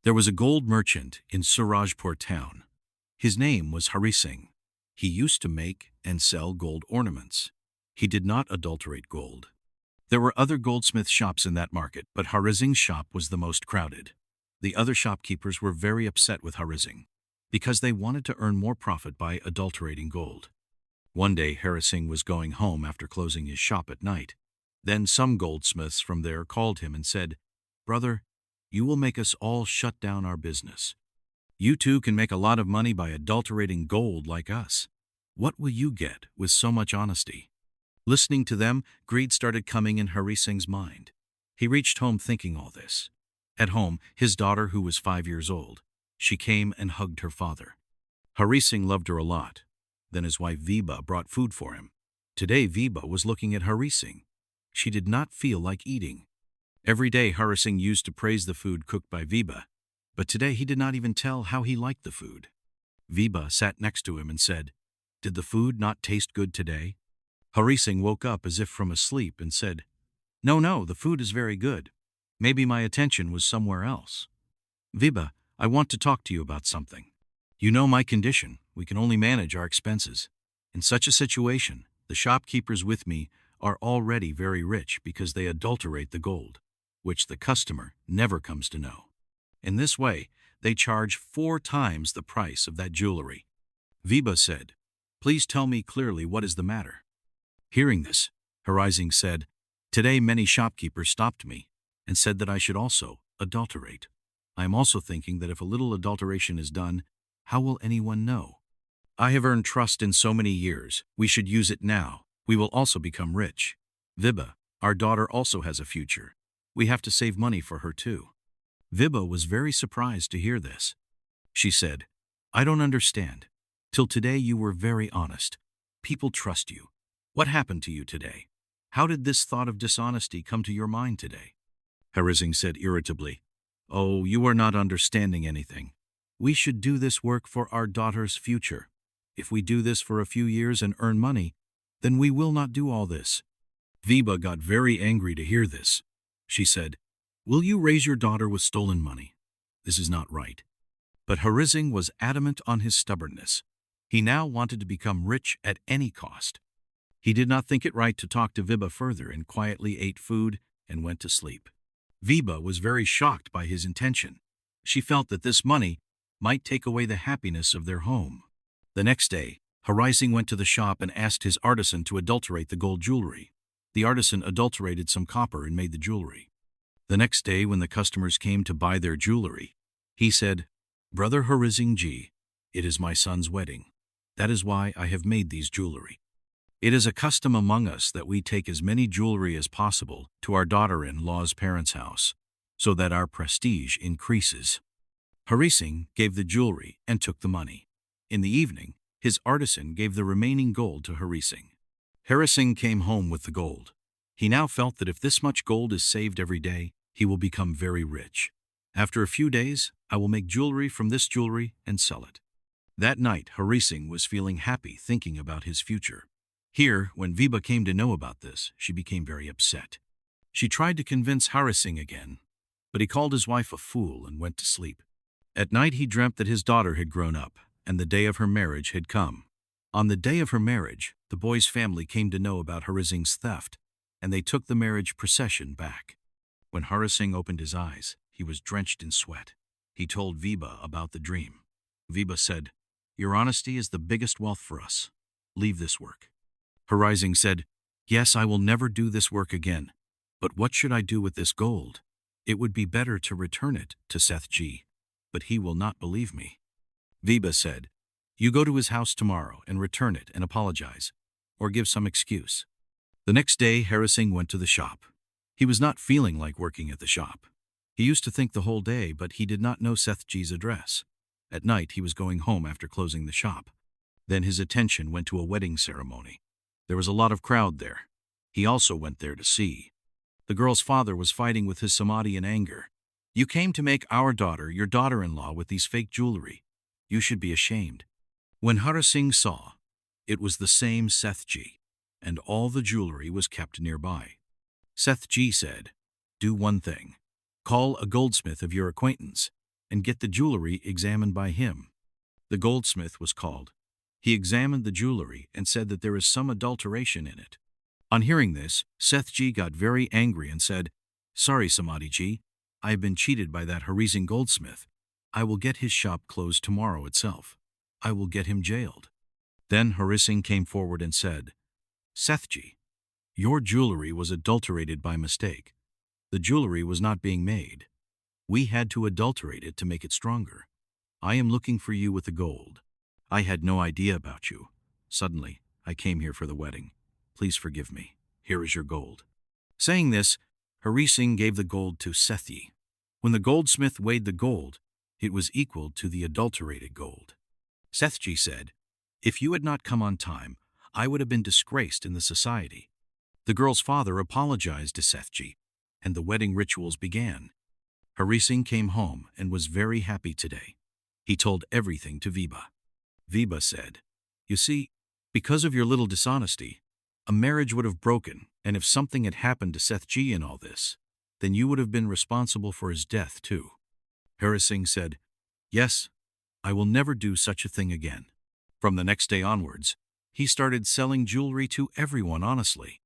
There was a gold merchant in Surajpur town. His name was Harisingh. He used to make and sell gold ornaments. He did not adulterate gold. There were other goldsmith shops in that market, but Harisingh's shop was the most crowded. The other shopkeepers were very upset with Harisingh because they wanted to earn more profit by adulterating gold. One day Harisingh was going home after closing his shop at night. Then some goldsmiths from there called him and said, "Brother, you will make us all shut down our business. You too can make a lot of money by adulterating gold like us. What will you get with so much honesty?" Listening to them, greed started coming in Harisingh's mind. He reached home thinking all this. At home, his daughter, who was 5 years old, she came and hugged her father. Harisingh loved her a lot. Then his wife Vibha brought food for him. Today Vibha was looking at Harisingh. She did not feel like eating. Every day Harisingh used to praise the food cooked by Vibha, but today he did not even tell how he liked the food. Vibha sat next to him and said, "Did the food not taste good today?" Harisingh woke up as if from a sleep and said, No, the food is very good. Maybe my attention was somewhere else." "Vibha, I want to talk to you about something. You know my condition. We can only manage our expenses. In such a situation, the shopkeepers with me are already very rich because they adulterate the gold, which the customer never comes to know. In this way, they charge 4 times the price of that jewelry." Vibha said, "Please tell me clearly what is the matter." Hearing this, Harisingh said, "Today many shopkeepers stopped me and said that I should also adulterate. I am also thinking that if a little adulteration is done, how will anyone know? I have earned trust in so many years. We should use it now. We will also become rich. Vibha, our daughter also has a future. We have to save money for her too." Vibha was very surprised to hear this. She said, "I don't understand. Till today you were very honest. People trust you. What happened to you today? How did this thought of dishonesty come to your mind today?" Harisingh said irritably, "Oh, you are not understanding anything. We should do this work for our daughter's future. If we do this for a few years and earn money, then we will not do all this." Vibha got very angry to hear this. She said, "Will you raise your daughter with stolen money? This is not right." But Harisingh was adamant on his stubbornness. He now wanted to become rich at any cost. He did not think it right to talk to Vibha further and quietly ate food and went to sleep. Vibha was very shocked by his intention. She felt that this money might take away the happiness of their home. The next day, Harisingh went to the shop and asked his artisan to adulterate the gold jewelry. The artisan adulterated some copper and made the jewelry. The next day, when the customers came to buy their jewelry, he said, "Brother Harisingh ji, it is my son's wedding. That is why I have made these jewelry. It is a custom among us that we take as many jewelry as possible to our daughter-in-law's parents' house, so that our prestige increases." Harisingh gave the jewelry and took the money. In the evening, his artisan gave the remaining gold to Harisingh. Harisingh came home with the gold. He now felt that if this much gold is saved every day, he will become very rich. "After a few days, I will make jewelry from this jewelry and sell it." That night, Harisingh was feeling happy thinking about his future. Here, when Vibha came to know about this, she became very upset. She tried to convince Harisingh again, but he called his wife a fool and went to sleep. At night he dreamt that his daughter had grown up, and the day of her marriage had come. On the day of her marriage, the boy's family came to know about Harisingh's theft, and they took the marriage procession back. When Harisingh opened his eyes, he was drenched in sweat. He told Vibha about the dream. Vibha said, "Your honesty is the biggest wealth for us. Leave this work." Harisingh said, "Yes, I will never do this work again. But what should I do with this gold? It would be better to return it to Sethji, but he will not believe me." Vibha said, "You go to his house tomorrow and return it and apologize, or give some excuse." The next day, Harisingh went to the shop. He was not feeling like working at the shop. He used to think the whole day, but he did not know Sethji's address. At night, he was going home after closing the shop. Then his attention went to a wedding ceremony. There was a lot of crowd there. He also went there to see. The girl's father was fighting with his samadhi in anger. "You came to make our daughter your daughter-in-law with these fake jewelry. You should be ashamed." When Harisingh saw, it was the same Sethji, and all the jewelry was kept nearby. Sethji said, "Do one thing. Call a goldsmith of your acquaintance. and get the jewelry examined by him. The goldsmith was called. He examined the jewelry and said that there is some adulteration in it. On hearing this, Sethji got very angry and said, "Sorry, Samadhiji, I have been cheated by that Harisingh goldsmith. I will get his shop closed tomorrow itself. I will get him jailed." Then Harisingh came forward and said, "Sethji, your jewelry was adulterated by mistake. The jewelry was not being made. We had to adulterate it to make it stronger. I am looking for you with the gold. I had no idea about you. Suddenly, I came here for the wedding. Please forgive me. Here is your gold." Saying this, Harisingh gave the gold to Sethji. When the goldsmith weighed the gold, it was equal to the adulterated gold. Sethji said, "If you had not come on time, I would have been disgraced in the society." The girl's father apologized to Sethji, and the wedding rituals began. Harisingh came home and was very happy today. He told everything to Vibha. Vibha said, "You see, because of your little dishonesty, a marriage would have broken, and if something had happened to Sethji in all this, then you would have been responsible for his death too." Harisingh said, "Yes, I will never do such a thing again." From the next day onwards, he started selling jewelry to everyone honestly.